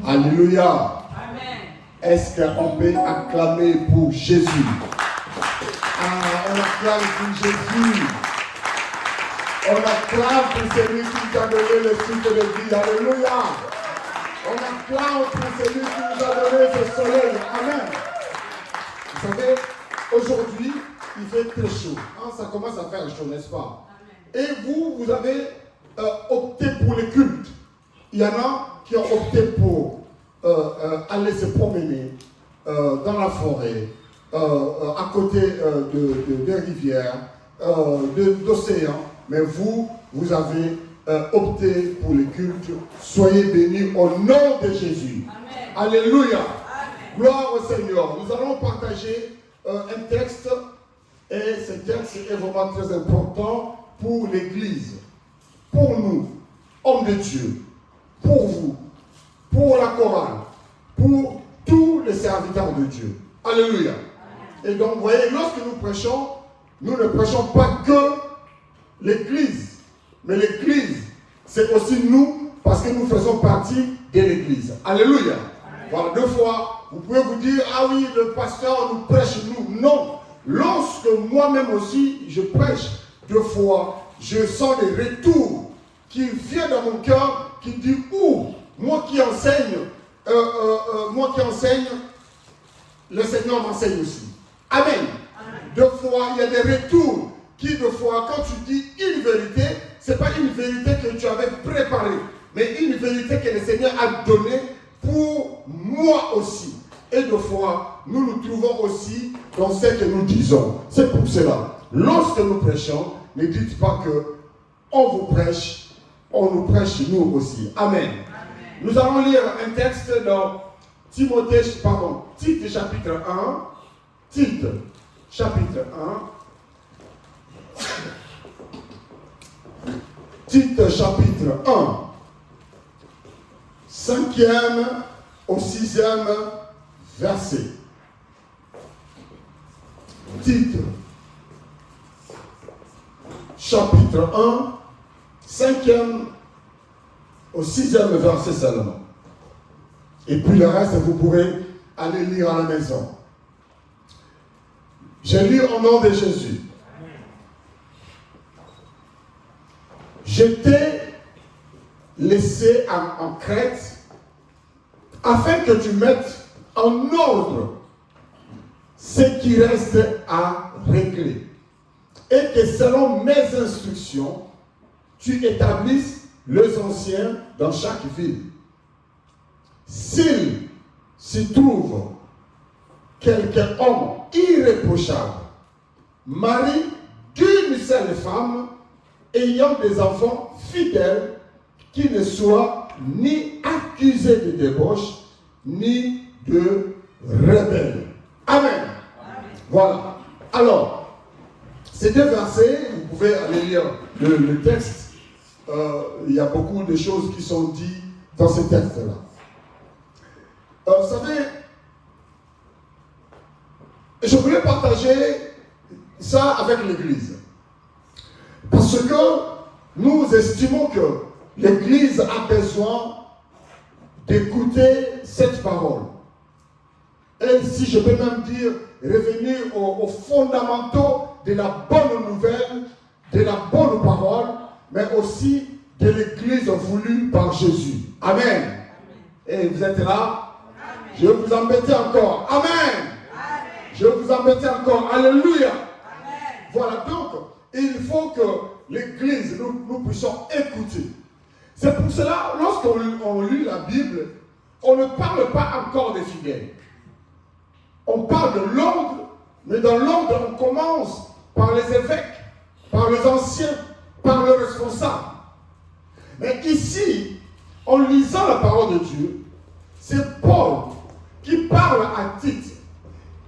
Alléluia. Est-ce qu'on peut acclamer pour Jésus? On acclame pour Jésus. On acclame pour celui qui nous a donné le souffle de vie. Alléluia. On acclame pour celui qui nous a donné ce soleil. Amen. Vous savez, aujourd'hui, il fait très chaud. Ça commence à faire chaud, n'est-ce pas? Amen. Et vous avez opté pour les cultes. Il y en a qui ont opté pour aller se promener dans la forêt, à côté des rivières, d'océans. Mais vous avez opté pour les cultes. Soyez bénis au nom de Jésus. Amen. Alléluia. Amen. Gloire au Seigneur. Nous allons partager un texte. Et ce texte est vraiment très important pour l'Église, pour nous, hommes de Dieu, pour vous, pour la chorale, pour tous les serviteurs de Dieu. Alléluia. Et donc, vous voyez, lorsque nous prêchons, nous ne prêchons pas que l'Église, mais l'Église, c'est aussi nous, parce que nous faisons partie de l'Église. Alléluia. Voilà, deux fois, vous pouvez vous dire, ah oui, le pasteur nous prêche nous. Non. Lorsque moi-même aussi, je prêche, deux fois, je sens des retours qui viennent dans mon cœur, qui disent, moi qui enseigne, le Seigneur m'enseigne aussi. Amen. Amen. Deux fois, il y a des retours qui, deux fois, quand tu dis une vérité, ce n'est pas une vérité que tu avais préparée, mais une vérité que le Seigneur a donnée pour moi aussi. Et deux fois, nous nous trouvons aussi dans ce que nous disons. C'est pour cela, lorsque nous prêchons, ne dites pas que on vous prêche, on nous prêche nous aussi. Amen. Amen. Nous allons lire un texte dans Tite chapitre 1. Tite chapitre 1. Tite chapitre 1. 5e au 6e verset. Tite chapitre 1, 5e au 6e verset seulement. Et puis le reste, vous pourrez aller lire à la maison. Je lis au nom de Jésus. Je t'ai laissé en Crète afin que tu mettes en ordre ce qui reste à régler et que selon mes instructions, tu établisses les anciens dans chaque ville. S'il s'y trouve quelqu'un homme irréprochable, mari d'une seule femme, ayant des enfants fidèles, qui ne soient ni accusés de débauche, ni de rebelles. Amen. Amen. Voilà. Alors, ces deux versets, vous pouvez aller lire le texte. Il y a beaucoup de choses qui sont dites dans ce texte-là. Vous savez, je voulais partager ça avec l'Église. Parce que nous estimons que l'Église a besoin d'écouter cette parole. Et si je peux même dire, revenir aux fondamentaux de la bonne nouvelle, de la bonne parole, mais aussi de l'Église voulue par Jésus. Amen. Amen. Et vous êtes là? Amen. Je vais vous embêter encore. Amen. Amen. Je vais vous embêter encore. Alléluia. Amen. Voilà, donc, il faut que l'Église, nous puissions écouter. C'est pour cela, lorsqu'on lit la Bible, on ne parle pas encore des fidèles. On parle de l'ordre, mais dans l'ordre, on commence par les évêques, par les anciens, par les responsables. Mais ici, en lisant la parole de Dieu, c'est Paul qui parle à Tite,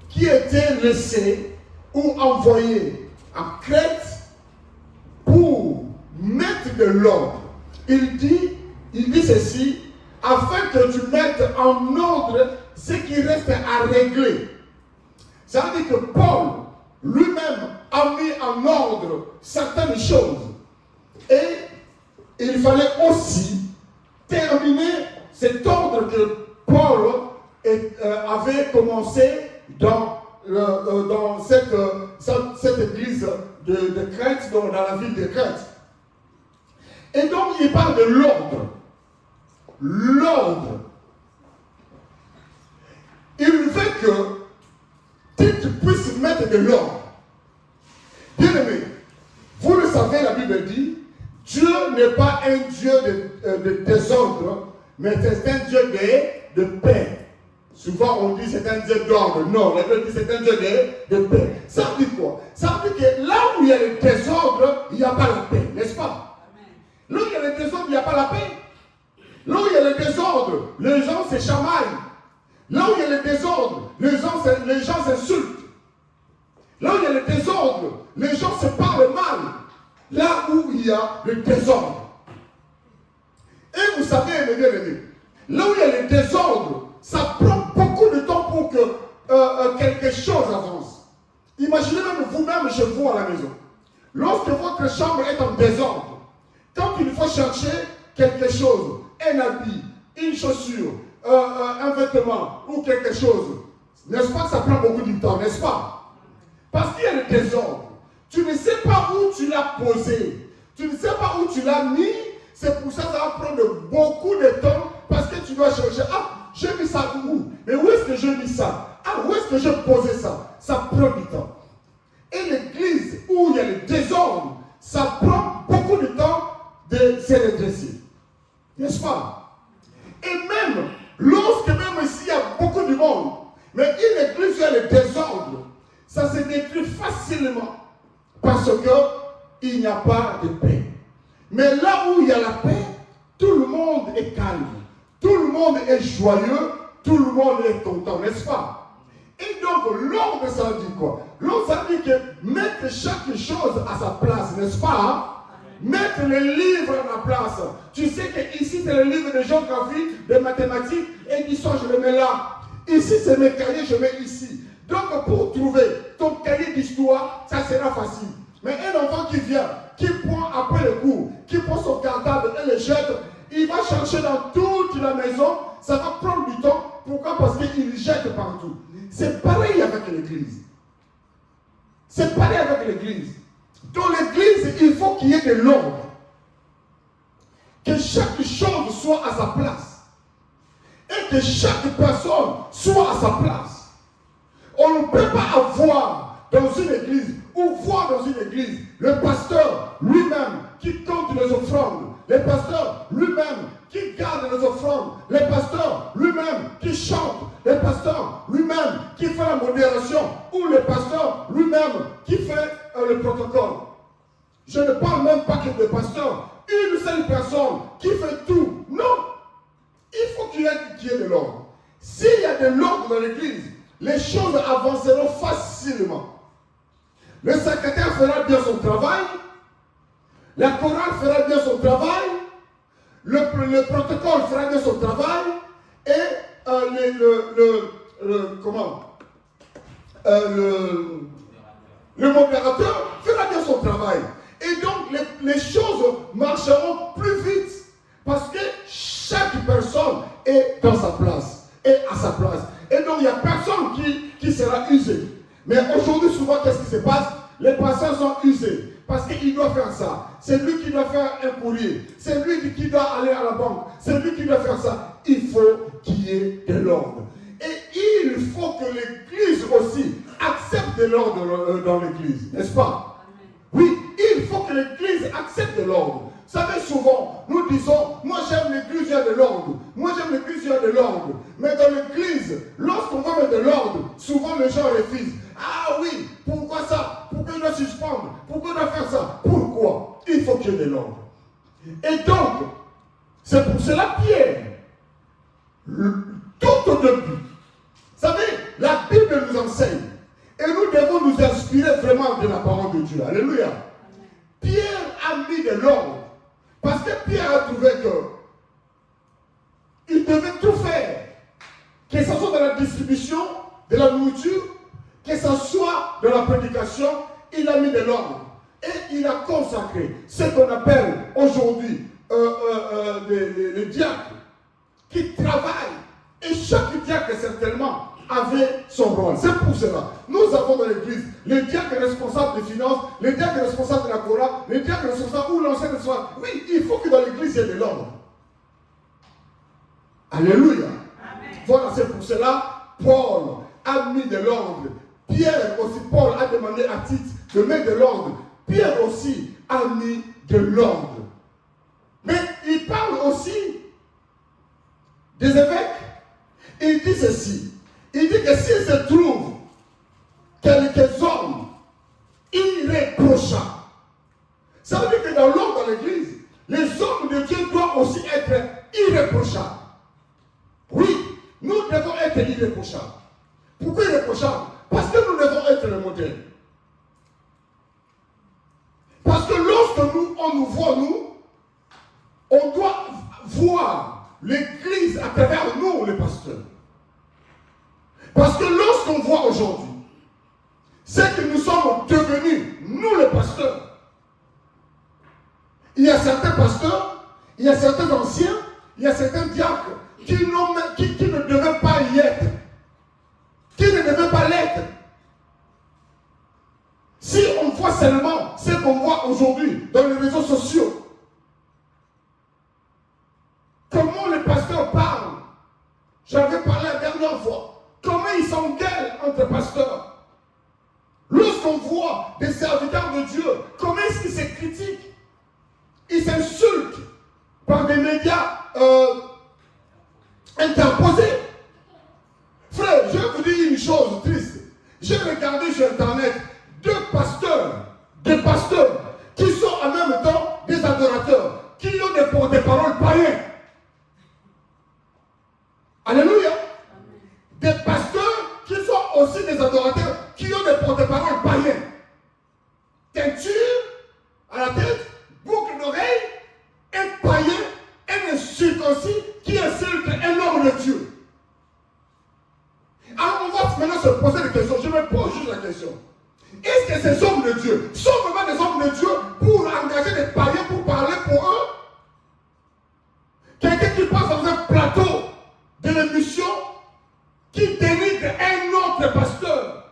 qui était laissé ou envoyé à Crète pour mettre de l'ordre. Il dit ceci, afin que tu mettes en ordre ce qui reste à régler. Ça veut dire que Paul lui-même a mis en ordre certaines choses. Et il fallait aussi terminer que Paul avait commencé dans cette église de Crète, dans la ville de Crète. Et donc, il parle de l'ordre. L'ordre. Il veut que tu puisses mettre de l'ordre. Bien aimé, vous le savez, la Bible dit, Dieu n'est pas un Dieu de désordre, mais c'est un Dieu de paix. Souvent on dit c'est un Dieu d'ordre. Non, la Bible dit c'est un Dieu de paix. Ça veut dire quoi? Ça veut dire que là où il y a le désordre, il n'y a pas la paix, n'est-ce pas? Là où il y a le désordre, il n'y a pas la paix. Là où il y a le désordre, les gens se chamaillent. Là où il y a le désordre, les gens s'insultent. Là où il y a le désordre, les gens se parlent mal. Là où il y a le désordre. Et vous savez, mes bien-aimés, là où il y a le désordre, ça prend beaucoup de temps pour que quelque chose avance. Imaginez même vous-même chez vous à la maison. Lorsque votre chambre est en désordre, quand il faut chercher quelque chose, un habit, une chaussure, un vêtement ou quelque chose, n'est-ce pas que ça prend beaucoup de temps, n'est-ce pas? Parce qu'il y a le désordre. Tu ne sais pas où tu l'as posé. Tu ne sais pas où tu l'as mis. C'est pour ça que ça va prendre beaucoup de temps parce que tu dois chercher. Ah, j'ai mis ça où? Mais où est-ce que j'ai mis ça? Ah, où est-ce que j'ai posé ça? Ça prend du temps. Et l'église où il y a le désordre, ça prend beaucoup de temps de se redresser. N'est-ce pas? Et même, lorsque même s'il y a beaucoup de monde, mais une église où il y a le désordre, ça se détruit facilement. Parce qu'il n'y a pas de paix. Mais là où il y a la paix, tout le monde est calme. Tout le monde est joyeux. Tout le monde est content, n'est-ce pas? Et donc, l'ordre, ça veut dire quoi? L'ordre, ça veut dire que mettre chaque chose à sa place, n'est-ce pas? Mettre les livres à la place. Tu sais qu'ici, c'est le livre de géographie, de mathématiques, et d'histoire, je le mets là. Ici, c'est mes cahiers, je mets ici. Donc, pour trouver ton cahier d'histoire, ça sera facile. Mais un enfant qui vient, qui prend après le cours, qui prend son cartable et le jette, il va chercher dans toute la maison, ça va prendre du temps. Pourquoi? Parce qu'il jette partout. C'est pareil avec l'église. C'est pareil avec l'église. Dans l'église, il faut qu'il y ait de l'ordre. Que chaque chose soit à sa place. Et que chaque personne soit à sa place. On ne peut pas avoir dans une église ou voir dans une église le pasteur lui-même qui compte les offrandes, le pasteur lui-même qui garde les offrandes, le pasteur lui-même qui chante, le pasteur lui-même qui fait la modération ou le pasteur lui-même qui fait le protocole. Je ne parle même pas que de pasteur, une seule personne qui fait tout. Non, il faut qu'il y ait de l'ordre. S'il y a de l'ordre dans l'église, les choses avanceront facilement. Le secrétaire fera bien son travail, la chorale fera bien son travail, le protocole fera bien son travail, et le modérateur fera bien son travail. Et donc les choses marcheront plus vite parce que chaque personne est dans sa place, est à sa place. Et donc il n'y a personne qui sera usé. Mais aujourd'hui, souvent, qu'est-ce qui se passe? Les pasteurs sont usés parce qu'il doit faire ça. C'est lui qui doit faire un courrier. C'est lui qui doit aller à la banque. C'est lui qui doit faire ça. Il faut qu'il y ait de l'ordre. Et il faut que l'église aussi accepte de l'ordre dans l'église. N'est-ce pas? Oui, il faut que l'église accepte de l'ordre. Vous savez, souvent, nous disons, moi j'aime l'église, il y a de l'ordre. Moi j'aime l'église, il y a de l'ordre. Mais dans l'église, lorsqu'on veut mettre de l'ordre, souvent les gens refusent. Ah oui, pourquoi ça? Pourquoi il doit suspendre? Pourquoi il doit faire ça? Pourquoi? Il faut qu'il y ait de l'ordre. Et donc, c'est pour cela Pierre, tout au début, vous savez, la Bible nous enseigne. Et nous devons nous inspirer vraiment de la parole de Dieu. Alléluia. Pierre a mis de l'ordre. Parce que Pierre a trouvé qu'il devait tout faire. Que ce soit dans la distribution de la nourriture, que ce soit dans la prédication, il a mis de l'ordre. Et il a consacré ce qu'on appelle aujourd'hui les diacres qui travaillent Et chaque diacre, certainement, avait son rôle. C'est pour cela. Nous avons dans l'église les diacres responsables des finances, les diacres responsables de la Cora, les diacres responsables ou l'ancien soit. Oui, il faut que dans l'église, il y ait de l'ordre. Alléluia. Amen. Voilà, c'est pour cela, Paul a mis de l'ordre. Pierre aussi, Paul a demandé à Tite de mettre de l'ordre. Pierre aussi a mis de l'ordre. Mais il parle aussi des évêques. Il dit ceci. Il dit que s'il se trouve quelques hommes irréprochables, ça veut dire que dans l'ordre de l'église, les hommes de Dieu doivent aussi être irréprochables. Oui, nous devons être irréprochables. Pourquoi irréprochables? Parce que nous devons être le modèle. Parce que lorsque on nous voit, on doit voir l'église à travers nous, les pasteurs. Parce que lorsqu'on voit aujourd'hui, c'est que nous sommes devenus, nous les pasteurs. Il y a certains pasteurs, il y a certains anciens, il y a certains diacres qui ne devaient pas y être. Qui ne devaient pas l'être. Si on voit seulement ce qu'on voit aujourd'hui dans les réseaux sociaux, comment les pasteurs parlent, j'avais parlé la dernière fois, comment ils s'engueulent entre pasteurs. Lorsqu'on voit des serviteurs de Dieu, comment est-ce qu'ils se critiquent? Ils s'insultent par des médias interposés. Frère, je vais vous dire une chose triste. J'ai regardé sur Internet des pasteurs qui sont en même temps des adorateurs, qui ont des porte-paroles païens. Alléluia. Des pasteurs qui sont aussi des adorateurs, qui ont des porte-paroles païens. Teinture à la tête, boucle d'oreille, un païen, un circoncis qui insulte un homme de Dieu. Alors on va maintenant se poser des questions. Je me pose juste la question. Est-ce que ces hommes de Dieu sont vraiment des hommes de Dieu pour engager des païens pour parler pour eux? Quelqu'un qui passe dans un plateau de l'émission qui dénigre un autre pasteur.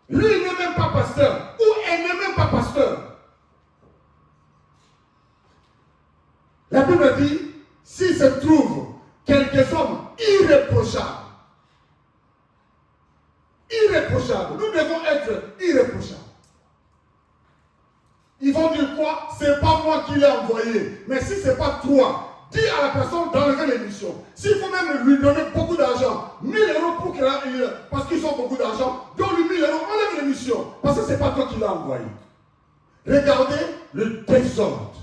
Lui, il n'est même pas pasteur. Ou elle n'est même pas pasteur. La Bible dit, s'il se trouve quelques hommes irréprochables, nous devons être irréprochables. Ils vont dire quoi? C'est pas moi qui l'ai envoyé. Mais si c'est pas toi, dis à la personne d'enlever l'émission. S'il faut même lui donner beaucoup d'argent, 1000 € pour qu'elle parce qu'ils ont beaucoup d'argent, donne-lui 1000 €, enlève l'émission. Parce que c'est pas toi qui l'as envoyé. Regardez le désordre.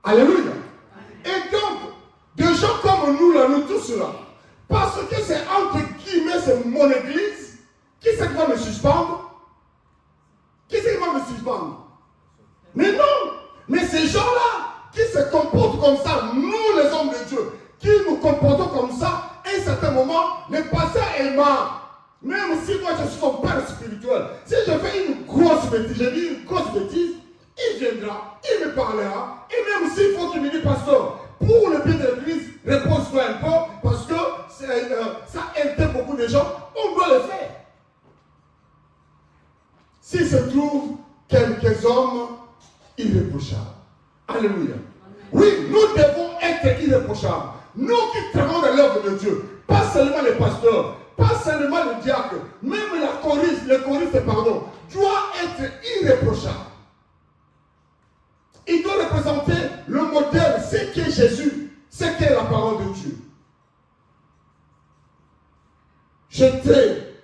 Alléluia. Et donc, des gens comme nous là, nous tous là, parce que c'est entre guillemets, c'est mon église, qui c'est qui va me suspendre? Qui c'est qui va me suspendre? Mais non! Mais ces gens-là, qui se comportent comme ça, nous les hommes de Dieu, qui nous comportons comme ça, à un certain moment, le pasteur est mort. Même si moi je suis son père spirituel, si je fais une grosse bêtise, je dis une grosse bêtise, il viendra, il me parlera, et même s'il faut qu'il me dise, pasteur, pour le bien de l'église, repose-toi un peu, parce que ça aide beaucoup de gens, on doit le faire. S'il se trouve quelques hommes irréprochables. Alléluia. Oui, nous devons être irréprochables. Nous qui travaillons dans l'œuvre de Dieu, pas seulement les pasteurs, pas seulement les diacres, même le choriste, doit être irréprochable. Il doit représenter le modèle, ce qu'est Jésus, ce qu'est la parole de Dieu. Je t'ai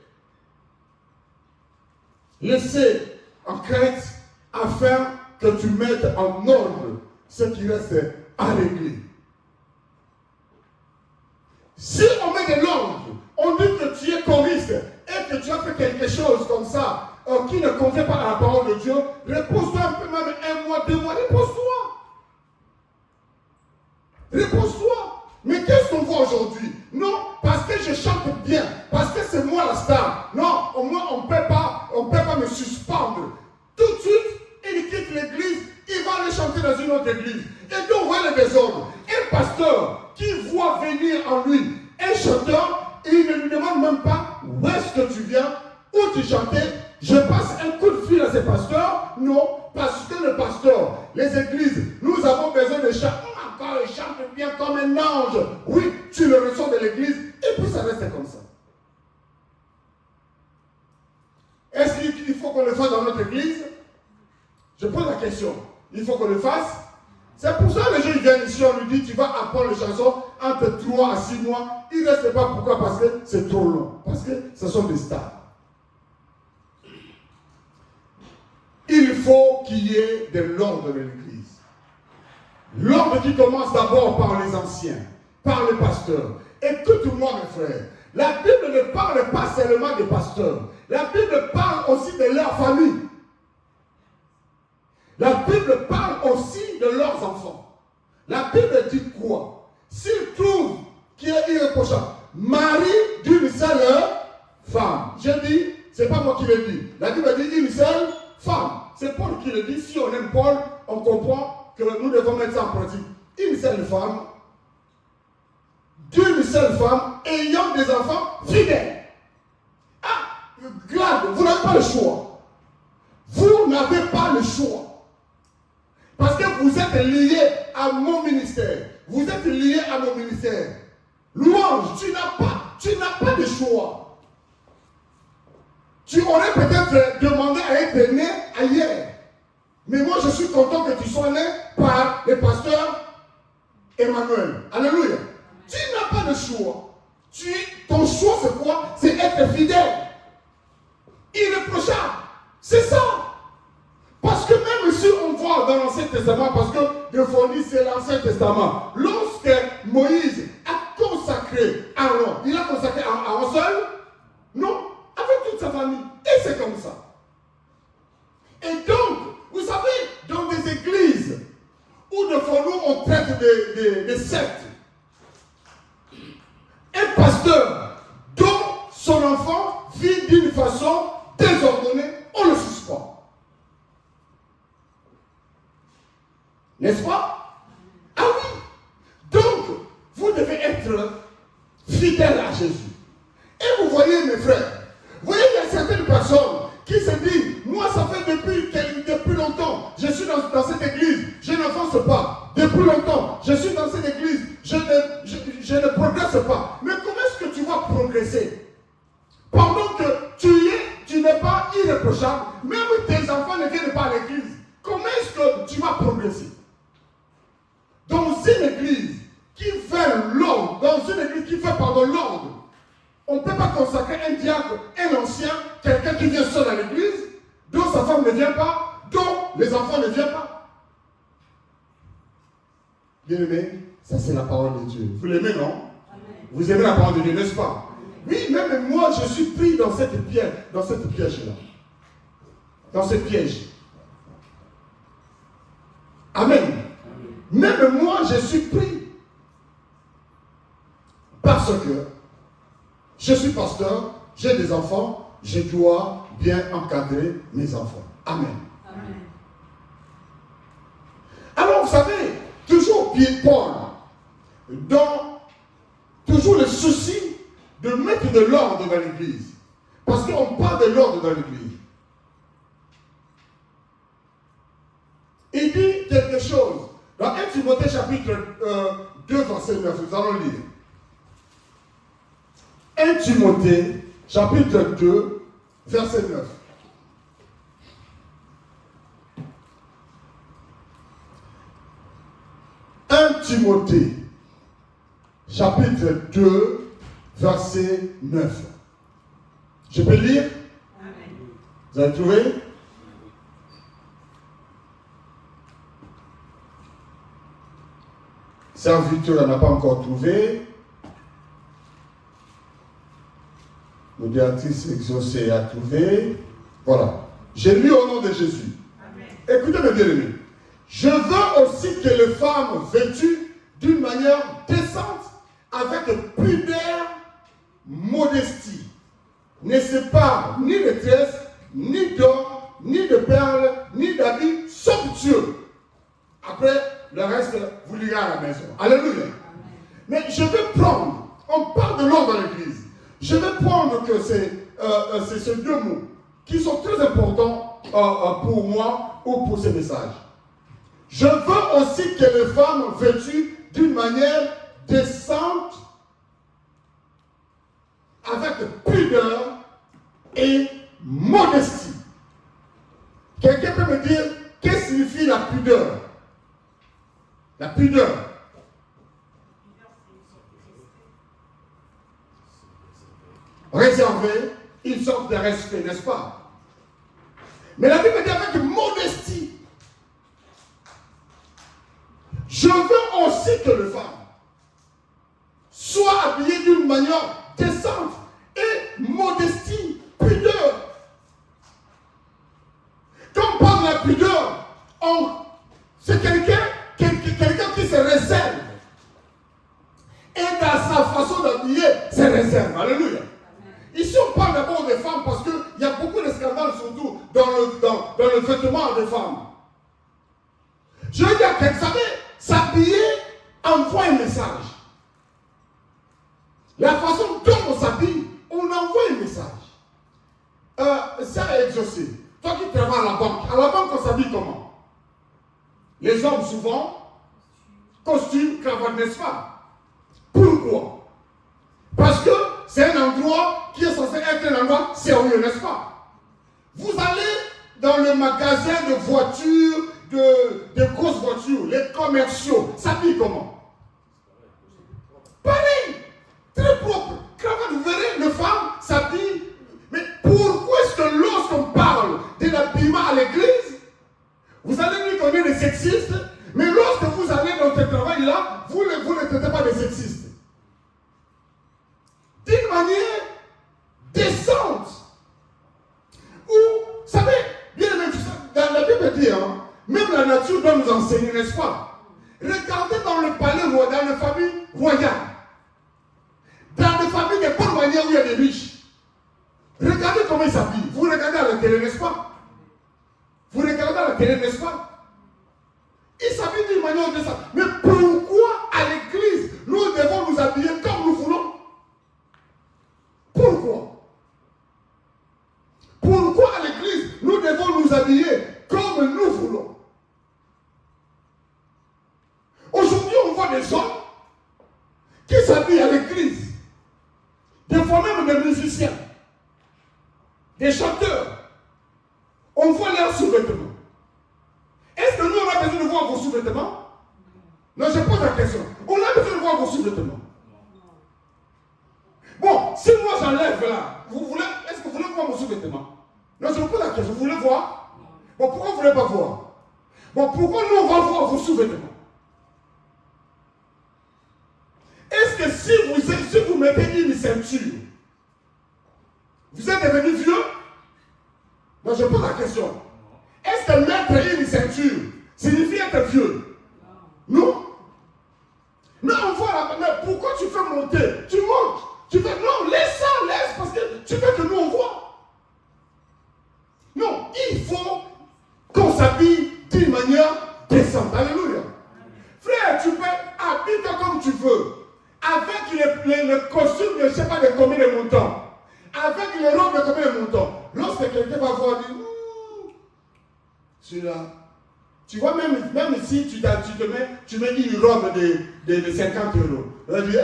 laissé en Crète afin que tu mettes en ordre ce qui reste à régler. Si on met de l'ordre, on dit que tu es choriste et que tu as fait quelque chose comme ça qui ne convient pas à la parole de Dieu, repose-toi un peu, même 1 mois, 2 mois, repose-toi. Repose-toi. Mais qu'est-ce qu'on voit aujourd'hui? Non, parce que je chante bien, parce que c'est moi la star. Non, au moins on ne peut pas me suspendre. Tout de suite, il quitte l'église, il va aller chanter dans une autre église. Et donc, on voit le désordre. Un pasteur qui voit venir en lui un chanteur, il ne lui demande même pas où est-ce que tu viens, où tu chantais. Je passe un coup de fil à ces pasteurs. Non, parce que le pasteur, les églises, nous avons besoin de chanter. Encore, il chante bien comme un ange. Oui, tu le reçois de l'église et puis ça reste comme ça. Est-ce qu'il faut qu'on le fasse dans notre église? Je pose la question. Il faut qu'on le fasse. C'est pour ça que les gens viennent ici, on lui dit tu vas apprendre les chansons entre 3 à 6 mois. Il ne reste pas. Pourquoi? Parce que c'est trop long. Parce que ce sont des stars. Il faut qu'il y ait de l'ordre de l'église. L'ordre qui commence d'abord par les anciens, par les pasteurs. Écoute-moi mes frères. La Bible ne parle pas seulement des pasteurs. La Bible parle aussi de leur famille. La Bible parle aussi de leurs enfants. La Bible dit quoi? S'ils trouvent qu'il est irréprochable, mari d'une seule femme. Je dis, c'est pas moi qui le dis. La Bible dit une seule femme. C'est Paul qui le dit. Si on aime Paul, on comprend que nous devons mettre ça en pratique. Une seule femme, d'une seule femme, ayant des enfants fidèles. Ah, grave, vous n'avez pas le choix. Vous n'avez pas le choix. Parce que vous êtes liés à mon ministère. Vous êtes liés à mon ministère. Louange, tu n'as pas de choix. Tu aurais peut-être demandé à être né ailleurs. Mais moi, je suis content que tu sois né par le pasteur Emmanuel. Alléluia. Tu n'as pas de choix. Ton choix, c'est quoi? C'est être fidèle. Irréprochable. C'est ça. Parce que même si on voit dans l'Ancien Testament, parce que de folie, c'est l'Ancien Testament. Lorsque Moïse a consacré Aaron, il a consacré Aaron seul? Non, avec toute sa famille. Et c'est comme ça. Et donc, vous savez, dans des églises où de folie on traite des sectes, un pasteur dont son enfant vit d'une façon désordonnée, on le suspend. N'est-ce pas? Ah oui. Donc, vous devez être fidèle à Jésus. Et vous voyez, mes frères, vous voyez, il y a certaines personnes qui se disent, moi, ça fait depuis longtemps, je suis dans cette église, je n'avance pas. Depuis longtemps, je suis dans cette église, je ne progresse pas. Mais comment est-ce que tu vas progresser? Pendant que tu n'es pas irréprochable, même tes enfants ne viennent pas à l'église. Comment est-ce que tu vas progresser? Dans une église qui fait l'ordre, l'ordre, on ne peut pas consacrer un diacre, un ancien, quelqu'un qui vient seul à l'église, dont sa femme ne vient pas, dont les enfants ne viennent pas. Bien aimé, ça c'est la parole de Dieu. Vous l'aimez, non? Amen. Vous aimez la parole de Dieu, n'est-ce pas? Oui, même moi, je suis pris dans cette piège-là. Dans ce piège. Amen. Même moi, je suis pris. Parce que je suis pasteur, j'ai des enfants, je dois bien encadrer mes enfants. Amen. Amen. Alors, vous savez, toujours Paul, dans toujours le souci de mettre de l'ordre dans l'église. Parce qu'on parle de l'ordre dans l'église. Il dit quelque chose. Dans 1 Timothée chapitre 2, verset 9, nous allons lire. 1 Timothée chapitre 2, verset 9. Timothée, chapitre 2, verset 9. Je peux lire? Amen. Vous avez trouvé? Serviteur n'a pas encore trouvé. Médiatrice exaucée a trouvé. Voilà. J'ai lu au nom de Jésus. Amen. Écoutez mes bien-aimés. Je veux aussi que les femmes vêtues d'une manière décente, avec pudeur, modestie, ne séparent ni de tresse, ni d'or, ni de perles, ni d'habits somptueux. Après, le reste, vous lirez à la maison. Alléluia. Amen. Mais je veux prendre on parle de l'ordre dans l'église. Je vais prendre que c'est ces deux mots qui sont très importants pour moi ou pour ce message. Je veux aussi que les femmes vêtues d'une manière décente, avec pudeur et modestie. Quelqu'un peut me dire qu'est-ce que signifie la pudeur? La pudeur. Réserver une sorte de respect, n'est-ce pas? Mais la Bible dit avec modestie. Je veux aussi que les femmes soient habillées d'une manière décente et modestie, pudeur. Quand on parle de la pudeur, c'est quelqu'un qui se réserve. Et dans sa façon d'habiller, se réserve. Alléluia. Ici, on parle d'abord des femmes parce qu'il y a beaucoup de scandales, surtout dans le vêtement des femmes. Je veux dire que, vous savez, s'habiller envoie un message. La façon dont on s'habille, on envoie un message. Ça est exaucé. Toi qui travailles à la banque, on s'habille comment? Les hommes, souvent, costume, cravate, n'est-ce pas? Pourquoi? Parce que c'est un endroit qui est censé être un endroit sérieux, n'est-ce pas? Vous allez dans le magasin de voitures, de grosses voitures, les commerciaux, s'habillent comment? Pareil, très propre. Cravate, vous verrez, les femmes s'habillent. Mais pourquoi est-ce que lorsqu'on parle de l'habillement à l'église, vous allez dire qu'on est des sexistes, mais lorsque vous allez dans ce travail-là, vous ne traitez pas de sexistes. D'une manière décente. Ou, vous savez, bien aimé, dans la Bible dit, même la nature doit nous enseigner, n'est-ce pas? Regardez dans le palais royal, dans les familles royales, dans les familles de bonne manière où il y a des riches. Regardez comment ils s'habillent. Vous regardez à la télé, n'est-ce pas? Vous regardez à la télé, n'est-ce pas? Ils s'habillent d'une manière décente. Mais pourquoi à l'église, nous devons nous habiller comme nous voulons? Pourquoi? Pourquoi à l'église, nous devons nous habiller comme nous voulons? Aujourd'hui, on voit des gens qui s'habillent à l'église. Des fois même des musiciens, des chanteurs. On voit leurs sous-vêtements. Est-ce que nous, on a besoin de voir vos sous-vêtements? Non, je pose la question. On a besoin de voir vos sous-vêtements. Bon, si moi j'enlève là, est-ce que vous voulez voir mon sous-vêtement? Non, je vous pose la question. Vous voulez voir? Bon, pourquoi vous ne voulez pas voir? Bon, pourquoi nous, on va voir vos sous-vêtements? Est-ce que si vous mettez une ceinture, vous êtes devenu vieux? Non, je pose la question. Est-ce que mettre une ceinture signifie être vieux? Non. Mais on voit là, mais pourquoi tu fais monter? Tu montes. Tu fais, non, laisse ça, laisse, parce que tu veux que nous on voit. Non, il faut qu'on s'habille d'une manière décente. Alléluia. Frère, tu peux habiller comme tu veux. Avec le costume de je ne sais pas de combien de montants. Avec les robes de combien de montants. Lorsque quelqu'un va voir, dire, celui-là. Tu vois, même si tu mets une robe de 50 euros. On dit,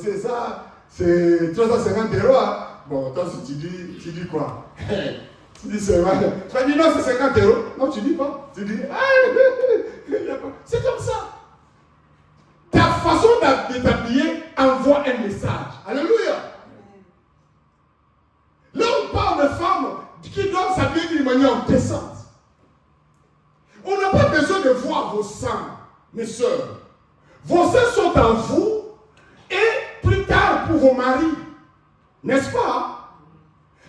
c'est ça, c'est 350 euros. Hein. Bon, toi, si tu dis quoi? Tu dis c'est vrai. Tu vas dire non, c'est 50 euros. Non, tu dis pas. Tu dis, c'est comme ça. Ta façon de t'habiller envoie un message. Alléluia. Là, on parle de femmes qui doivent s'habiller d'une manière décente. On n'a pas besoin de voir vos seins, mes soeurs. Vos seins sont en vous et plus tard pour vos maris. N'est-ce pas?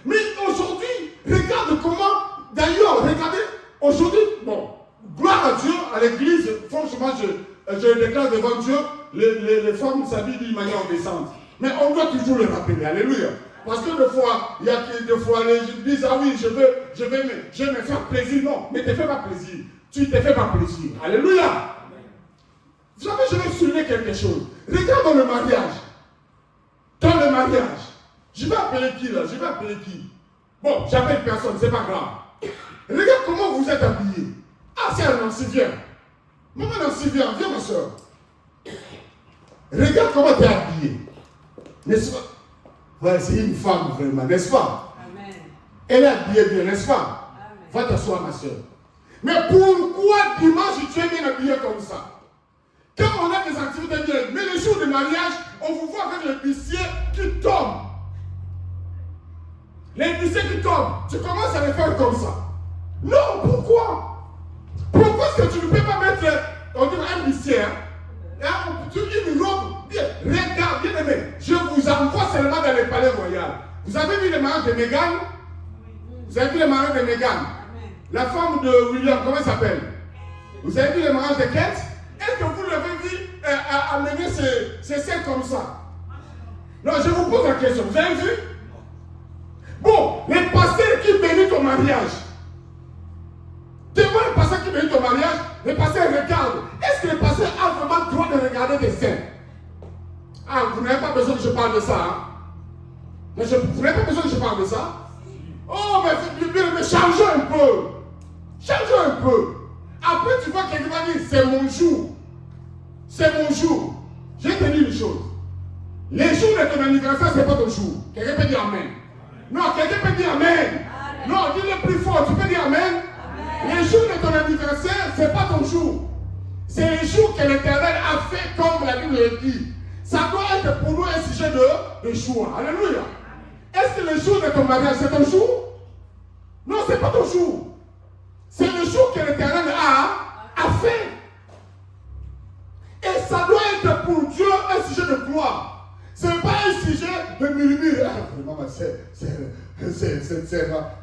Mais aujourd'hui, regarde comment, d'ailleurs, regardez, aujourd'hui, bon, gloire à Dieu, à l'église, franchement, je déclare devant Dieu, les femmes s'habillent d'une manière décente. Mais on doit toujours le rappeler, alléluia. Parce que des fois, il y a des fois, les gens disent, ah oui, je vais me faire plaisir. Non, mais ne te fais pas plaisir. Tu ne te fais pas plaisir. Alléluia. Vous savez, je vais souligner quelque chose. Regarde dans le mariage. le mariage. Je vais appeler qui là? Je vais appeler qui? Bon, j'appelle personne, c'est pas grave. Regarde comment vous êtes habillés. Ah, c'est Nancy, viens. Maman Nancy, viens ma soeur. Regarde comment tu es habillée. N'est-ce pas? Ouais, c'est une femme vraiment, n'est-ce pas? Amen. Elle est habillée bien, n'est-ce pas? Amen. Va t'asseoir, ma soeur. Mais pourquoi dimanche tu es bien habillé comme ça? Quand on a des activités bien, mais le jour du mariage, on vous voit avec les bustiers qui tombent. Les bustiers qui tombent, tu commences à les faire comme ça. Non, pourquoi? Pourquoi est-ce que tu ne peux pas mettre un bustier, une robe? Bien, regarde, bien aimé, je vous envoie seulement dans les palais royaux. Vous avez vu le mariage de Meghan? Vous avez vu le mariage de Meghan? La femme de William, comment elle s'appelle? Vous avez vu le mariage de Kate? Est-ce que vous l'avez vu amener ses seins comme ça? Non, je vous pose la question. Vous avez vu? Bon, les pasteurs qui bénissent ton mariage. Devant les pasteurs qui bénissent ton mariage, les pasteurs regardent. Est-ce que les pasteurs ont vraiment le droit de regarder tes seins? Ah, vous n'avez pas besoin que je parle de ça. Hein? Mais vous n'avez pas besoin que je parle de ça? Oh, mais changeons un peu. Changeons un peu. Après, tu vois quelqu'un va dire, c'est mon jour. C'est mon jour. Je vais te dire une chose. Les jours de ton anniversaire, ce n'est pas ton jour. Quelqu'un peut dire Amen. Non, quelqu'un peut dire Amen. Non, dis-le plus fort. Tu peux dire Amen. Les jours de ton anniversaire, ce n'est pas ton jour. C'est les jours que l'Éternel a fait comme la Bible le dit. Ça doit être pour nous un sujet de joie. Alléluia. Est-ce que le jour de ton mariage, c'est ton jour? Non, ce n'est pas ton jour. C'est le jour que l'Éternel a fait. Et ça doit être pour Dieu un sujet de gloire. Ce n'est pas un sujet de murmure. Ah, vraiment, c'est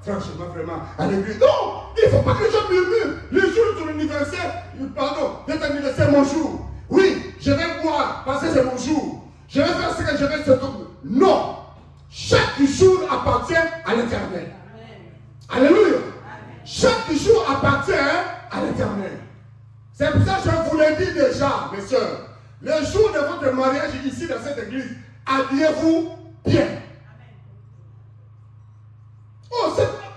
franchement, vraiment, à l'église. Non, il ne faut pas que les gens murmurent. Le jour de ton anniversaire, pardon, de ton anniversaire, mon jour. Oui, je vais boire parce que c'est mon jour. Je vais faire ce que je vais faire. Non. Chaque jour appartient à l'Éternel. Alléluia. Chaque jour appartient à l'Éternel. C'est pour ça que je vous l'ai dit déjà, mes soeurs. Le jour de votre mariage ici dans cette église, habillez-vous bien. Oh,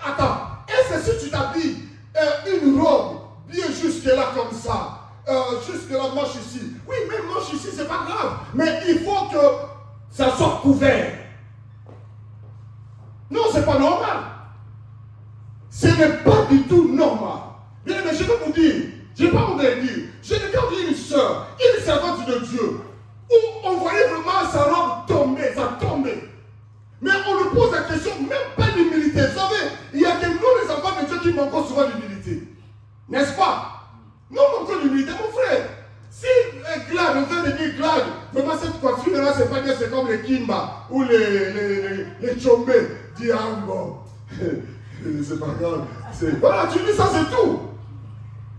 attends. Est-ce que si tu t'habilles une robe bien jusque là comme ça, jusque là, manche ici. Oui, même manche ici, c'est pas grave. Mais il faut que ça soit couvert. Non, c'est pas normal. Ce n'est pas du tout normal. Bien, mais je vais vous dire, je n'ai pas honte de le dire. Je regarde une soeur, une servante de Dieu, où on voyait vraiment sa robe tomber, ça tombait. Mais on lui pose la question, même pas l'humilité. Vous savez, il y a que nous, les enfants de Dieu, qui manquons souvent l'humilité. N'est-ce pas? Nous manquons l'humilité, mon frère. Si Glad, on vient de dire Glad, vraiment cette coiffure-là, c'est pas dire c'est comme les Kimba ou les Chombe. Dis, ah bon, c'est pas grave. Voilà, tu dis ça, c'est tout.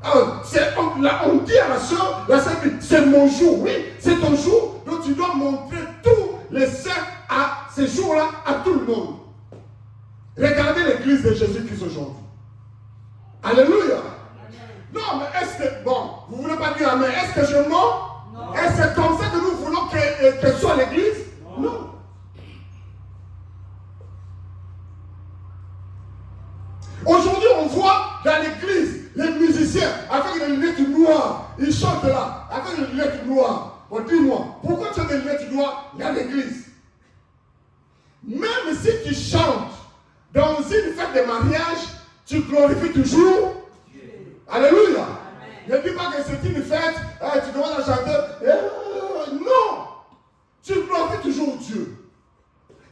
On dit à la soeur, c'est mon jour. Oui, c'est ton jour. Donc tu dois montrer tous les saints à ces jours-là à tout le monde. Regardez l'église de Jésus-Christ aujourd'hui. Alléluia. Non, mais est-ce que, bon, vous ne voulez pas dire Amen, est-ce que je mens? Non. Est-ce que c'est comme ça que nous voulons que soit l'église? Non. Aujourd'hui, on voit dans l'église les musiciens avec les lunettes noires. Ils chantent là, avec les lunettes noires. Bon, dis-moi, pourquoi tu as des lunettes noires dans l'église? Même si tu chantes dans une fête de mariage, tu glorifies toujours Dieu. Alléluia. Ne dis pas que c'est une fête, tu dois la chanter. Non, tu glorifies toujours Dieu.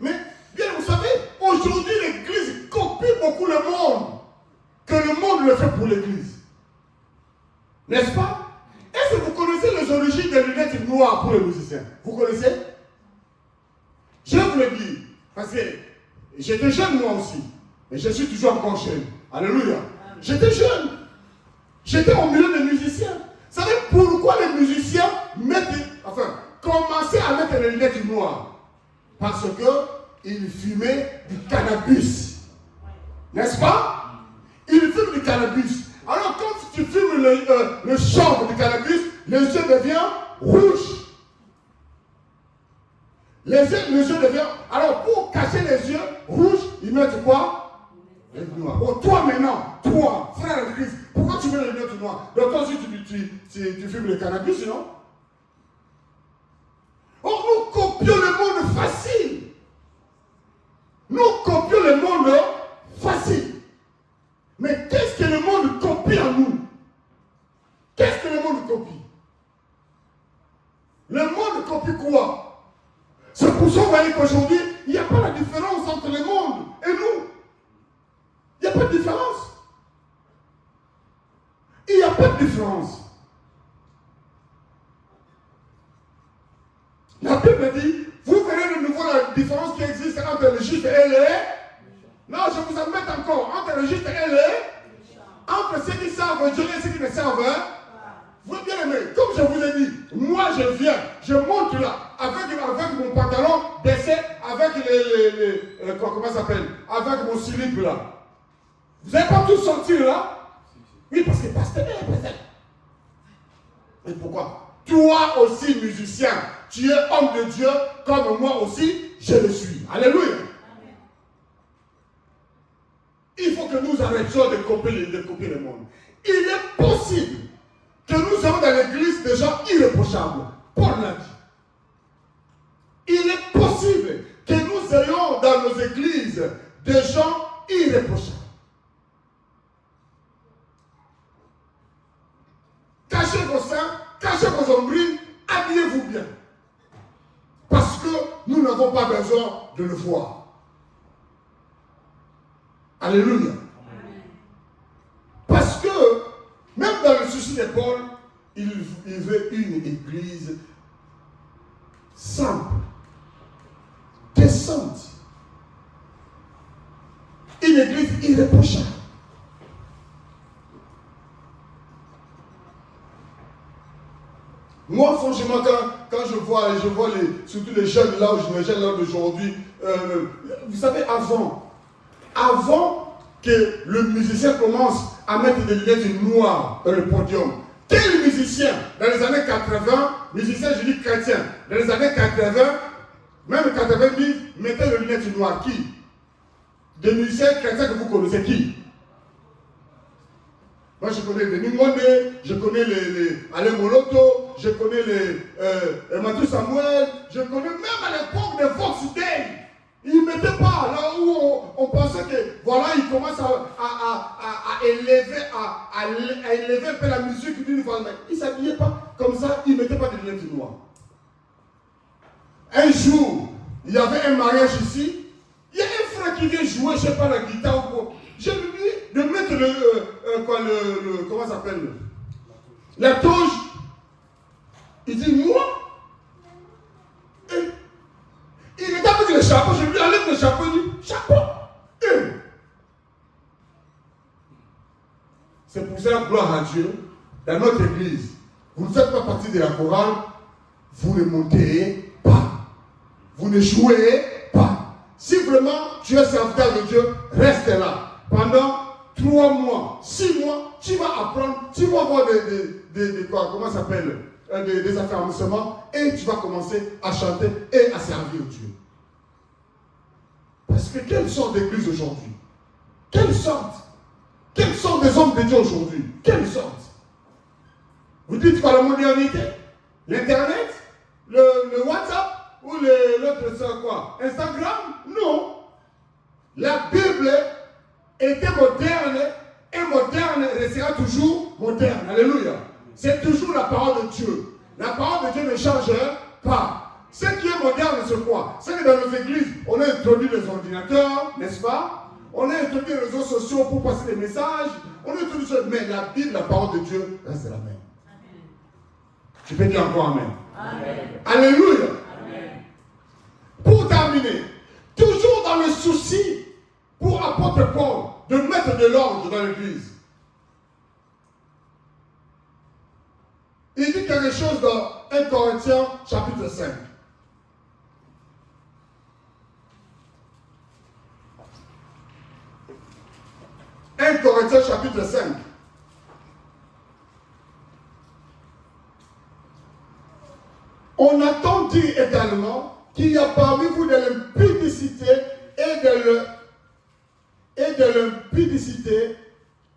Mais bien, vous savez, aujourd'hui l'église copie beaucoup le monde, que le monde le fait pour l'église. N'est-ce pas? Est-ce que vous connaissez les origines des lunettes noires pour les musiciens? Vous connaissez? Je vais vous le dire, parce que j'étais jeune moi aussi, et je suis toujours encore jeune. Alléluia. J'étais jeune. J'étais au milieu des musiciens. Vous savez pourquoi les musiciens commençaient à mettre les lunettes noires? Parce qu'ils fumaient du cannabis. N'est-ce pas? Ils fument du cannabis. Alors quand tu fumes le chanvre du cannabis, les yeux deviennent rouges. Les yeux deviennent... Alors, pour cacher les yeux rouges, ils mettent quoi? Les noirs. Oh, toi maintenant, toi, frère de Christ, pourquoi tu mets les lunettes noires? Donc toi aussi, tu fumes le cannabis, non? Oh, nous copions le monde facile. Nous copions le monde facile. Mais qu'est-ce que le monde copie en nous? Qu'est-ce que le monde copie? Le monde copie quoi? C'est pour ça que vous voyez qu'aujourd'hui, il n'y a pas la différence entre le monde et nous. Il n'y a pas de différence. Il n'y a pas de différence. La Bible dit, vous verrez de nouveau la différence qui existe entre le juste et les... Non, je vous en mets encore. Entre le juste et les... Entre ceux qui servent Dieu et ceux qui ne servent. Vous bien aimé, comme je vous ai dit, moi je viens, je monte là, avec mon pantalon baissé, avec comment ça s'appelle? Avec mon slip là. Vous n'avez pas tout senti là? Oui, parce que pasteur. Et pourquoi? Toi aussi, musicien, tu es homme de Dieu, comme moi aussi, je le suis. Alléluia. Amen. Il faut que nous arrêtions de copier le monde. Il est possible que nous avons dans l'église des gens irréprochables. Paul l'a dit. Il est possible que nous ayons dans nos églises des gens irréprochables. Cachez vos seins, cachez vos nombrils, habillez-vous bien. Parce que nous n'avons pas besoin de le voir. Alléluia. Amen. Parce que, même dans le souci de Paul, il veut une église simple, décente. Une église irréprochable. Moi, franchement, quand je vois surtout les jeunes là, les jeunes là d'aujourd'hui, vous savez, avant que le musicien commence à mettre des lunettes noires dans le podium, quel musicien dans les années 80, musicien, je dis chrétien, dans les années 80, même 90, mettait des lunettes noires? Qui? Des musiciens chrétiens que vous connaissez, qui? Moi, je connais Denis Mondé, je connais les Alain Moloto, je connais les Mathieu Samuel, je connais même à l'époque des Fox Day. Ils ne mettaient pas là où on pensait que, voilà, ils commencent à élever un peu la musique d'une fois. Ils ne s'habillaient pas comme ça, ils ne mettaient pas de lunettes noires. Un jour, il y avait un mariage ici, il y a un frère qui vient jouer, je ne sais pas, la guitare ou quoi. Je lui dis de mettre comment ça s'appelle? La toge. Il dit, moi? Il est avec le chapeau, je lui dis, enlève le chapeau, il dit, chapeau. C'est pour ça, gloire à Dieu, dans notre église, vous ne faites pas partie de la chorale, vous ne montez pas. Vous ne jouez pas. Si vraiment tu es serviteur de Dieu, reste là. Pendant 3 mois, 6 mois, tu vas apprendre, tu vas avoir comment ça s'appelle, des affermissements et tu vas commencer à chanter et à servir Dieu. Parce que quelle sorte d'église aujourd'hui? Quelle sorte des hommes de Dieu aujourd'hui? Quelle sorte? Vous dites quoi, la modernité? L'internet? Le WhatsApp? Ou l'autre c'est quoi? Instagram? Non. La Bible était moderne et moderne restera toujours moderne. Alléluia. C'est toujours la parole de Dieu. La parole de Dieu ne change pas. Ce qui est moderne, c'est quoi? C'est que dans nos églises, on a introduit les ordinateurs, n'est-ce pas? On a introduit les réseaux sociaux pour passer des messages. On a introduit ça. Mais la Bible, la parole de Dieu, reste la même. Amen. Tu peux dire encore Amen. Amen. Alléluia. Amen. Pour terminer, toujours dans le souci pour apôtre Paul de mettre de l'ordre dans l'église. Il dit quelque chose dans 1 Corinthiens chapitre 5. 1 Corinthiens chapitre 5. On attendit également qu'il y a parmi vous de l'impudicité et de l'impudicité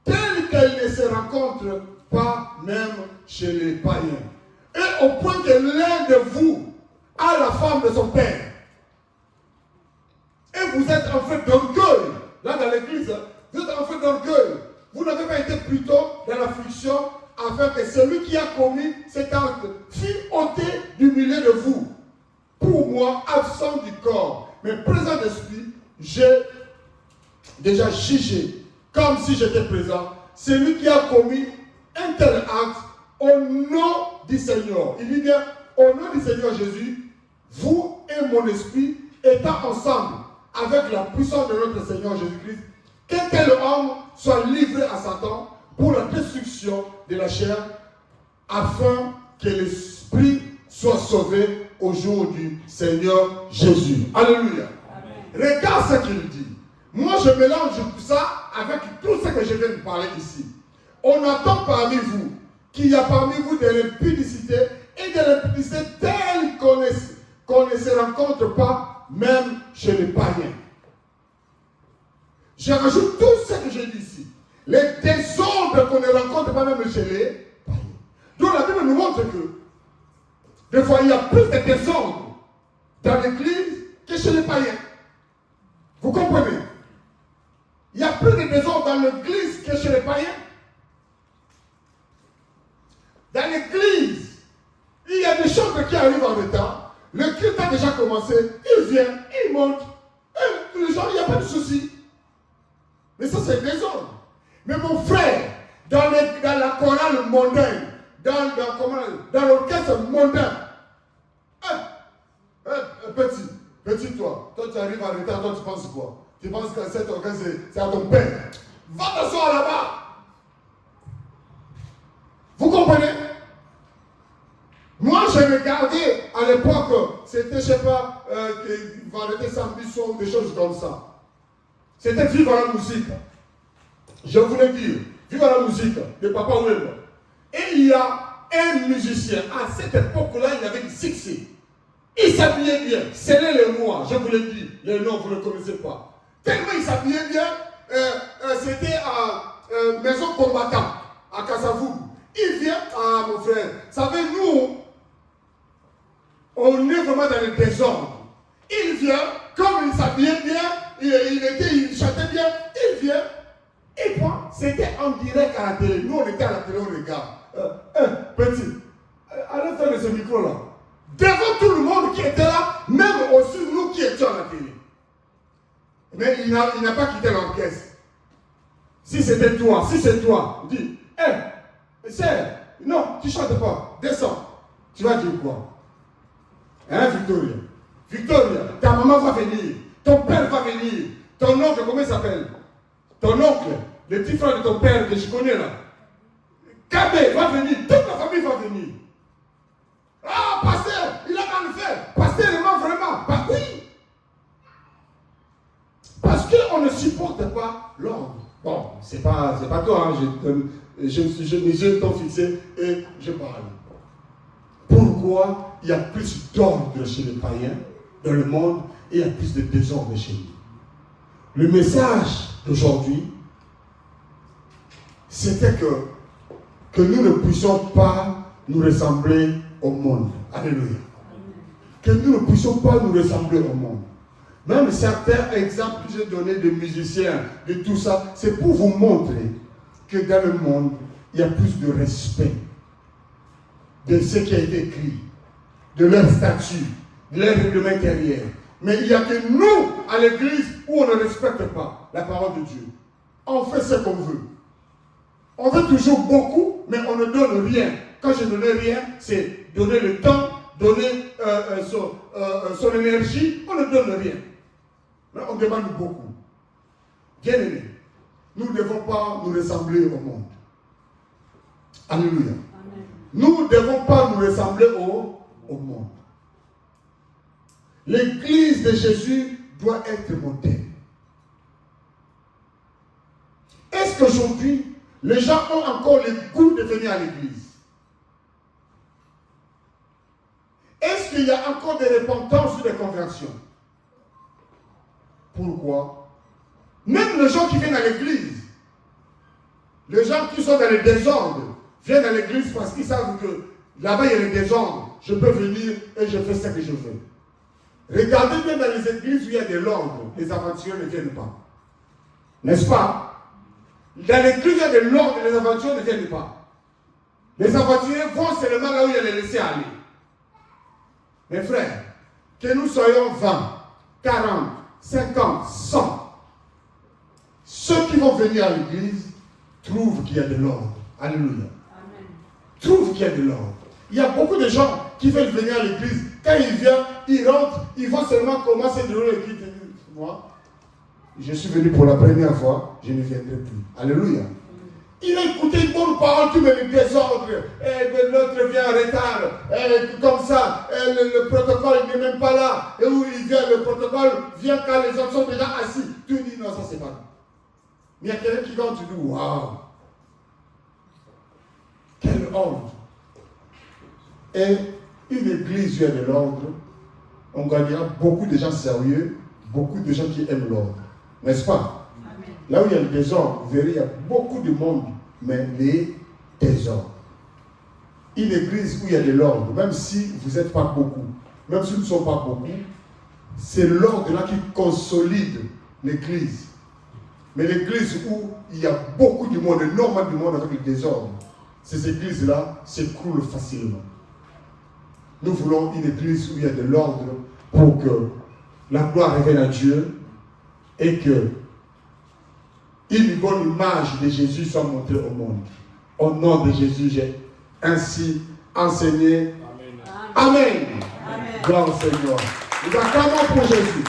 telle qu'elle ne se rencontre pas même chez les païens. Et au point que l'un de vous a la femme de son père. Et vous êtes en fait d'orgueil. Là dans l'église, vous êtes en fait d'orgueil. Vous n'avez pas été plutôt dans l'affliction afin que celui qui a commis cet acte fût ôté du milieu de vous. Pour moi, absent du corps, mais présent d'esprit, j'ai déjà jugé, comme si j'étais présent, celui qui a commis un tel acte au nom du Seigneur. Il dit bien, au nom du Seigneur Jésus, vous et mon esprit étant ensemble avec la puissance de notre Seigneur Jésus-Christ, qu'un tel homme soit livré à Satan pour la destruction de la chair, afin que l'esprit soit sauvé au jour du Seigneur Jésus. Alléluia. Amen. Regarde ce qu'il dit. Moi, je mélange tout ça avec tout ce que je viens de parler ici. On attend parmi vous qu'il y a parmi vous de l'impudicité et de l'impudicité telle qu'on ne se rencontre pas même chez les païens. Je rajoute tout ce que j'ai dit ici. Les désordres qu'on ne rencontre pas même chez les païens. Donc la Bible nous montre que des fois il y a plus de désordres dans l'église que chez les païens. Vous comprenez? Il y a plus de désordre dans l'église que chez les païens. Dans l'église, il y a des choses qui arrivent en retard. Le culte a déjà commencé. Il vient, il monte. Et les gens, il n'y a pas de souci. Mais ça, c'est désordre. Mais mon frère, dans la chorale mondaine, dans l'orchestre mondain, petit toi tu arrives en retard, toi tu penses quoi? Tu penses que cet orchestre, c'est à ton père. Va t'asseoir là-bas. Vous comprenez? Moi, j'ai regardé à l'époque, c'était, je ne sais pas, Variété Sambuisson, des choses comme ça. C'était Vivre la musique. Je voulais dire, Vivre la musique de Papa Wemba. Et il y a un musicien, à cette époque-là, il avait du succès. Il s'habillait bien, scellait les mois, je vous l'ai dit, les noms, vous ne connaissez pas. Tellement il s'habillait bien, c'était à Maison Combattant, à Kassavou. Il vient, mon frère, vous savez, nous, on est vraiment dans le désordre. Il vient, comme il s'habillait bien, il chantait bien, il vient, et moi, c'était en direct à la télé. Nous, on était à la télé, on regarde. Petit, allez faire de ce micro-là. Devant tout le monde qui était là, même aussi nous qui étions à la télé. Mais il n'a pas quitté l'orchestre. Si c'était toi, il dit, non, tu ne chantes pas, descends. Tu vas dire quoi? Hein, Victoria? Victoria, ta maman va venir, ton père va venir, ton oncle, comment il s'appelle? Ton oncle, le petit frère de ton père que je connais là. Kabé va venir, toute la famille va venir. Ah, pasteur, il a mal fait. Pasteur, il ment vraiment. Bah oui. Parce qu'on ne supporte pas l'ordre. Bon, c'est pas toi, hein. Mes yeux sont fixés et je parle. Pourquoi il y a plus d'ordre chez les païens dans le monde et il y a plus de désordre chez nous? Le message d'aujourd'hui, c'était que nous ne puissions pas nous ressembler au monde. Alléluia. Que nous ne puissions pas nous ressembler au monde. Même certains exemples que j'ai donnés de musiciens, de tout ça, c'est pour vous montrer que dans le monde, il y a plus de respect de ce qui a été écrit, de leur statut, de leur règlement intérieur. Mais il n'y a que nous, à l'église, où on ne respecte pas la parole de Dieu. On fait ce qu'on veut. On veut toujours beaucoup, mais on ne donne rien. Quand je donne rien, c'est donner le temps, donner son énergie, on ne donne rien. Mais on demande beaucoup. Bien aimé, nous ne devons pas nous ressembler au monde. Alléluia. Amen. Nous ne devons pas nous ressembler au monde. L'église de Jésus doit être modèle. Est-ce qu'aujourd'hui, les gens ont encore le goût de venir à l'église? Est-ce qu'il y a encore des repentances ou des conversions. Pourquoi? Même les gens qui viennent à l'église, les gens qui sont dans le désordre, viennent à l'église parce qu'ils savent que là-bas il y a le désordre. Je peux venir et je fais ce que je veux. Regardez bien dans les églises où il y a de l'ordre, les aventuriers ne viennent pas. N'est-ce pas? Dans l'église où il y a de l'ordre, les aventuriers ne viennent pas. Les aventuriers vont seulement là où il y a les laisser aller. Mes frères, que nous soyons 20, 40, 50, 100, ceux qui vont venir à l'église trouvent qu'il y a de l'ordre. Alléluia. Amen. Trouvent qu'il y a de l'ordre. Il y a beaucoup de gens qui veulent venir à l'église. Quand ils viennent, ils rentrent, ils vont seulement commencer de l'eau et quitter. Moi, je suis venu pour la première fois, je ne viendrai plus. Alléluia. Il a écouté une bonne parole, tout met le désordre, et l'autre vient en retard, et comme ça, et le protocole n'est même pas là, et où il vient, le protocole vient quand les autres sont déjà assis. Tu dis non, ça c'est pas bon. Mais il y a quelqu'un qui vient, tu dis waouh, quel ordre. Et une église où il y a de l'ordre, on gagnera beaucoup de gens sérieux, beaucoup de gens qui aiment l'ordre, n'est-ce pas? Là où il y a le désordre, vous verrez, il y a beaucoup de monde, mais les désordres. Une église où il y a de l'ordre, même si vous n'êtes pas beaucoup, même si nous ne sommes pas beaucoup, c'est l'ordre-là qui consolide l'église. Mais l'église où il y a beaucoup de monde, énormément de monde avec le désordre, ces églises-là s'écroulent facilement. Nous voulons une église où il y a de l'ordre pour que la gloire revienne à Dieu et que une bonne image de Jésus soit montrée au monde. Au nom de Jésus, j'ai ainsi enseigné. Amen. Amen. Amen. Gloire au Seigneur. Nous acclamons pour Jésus.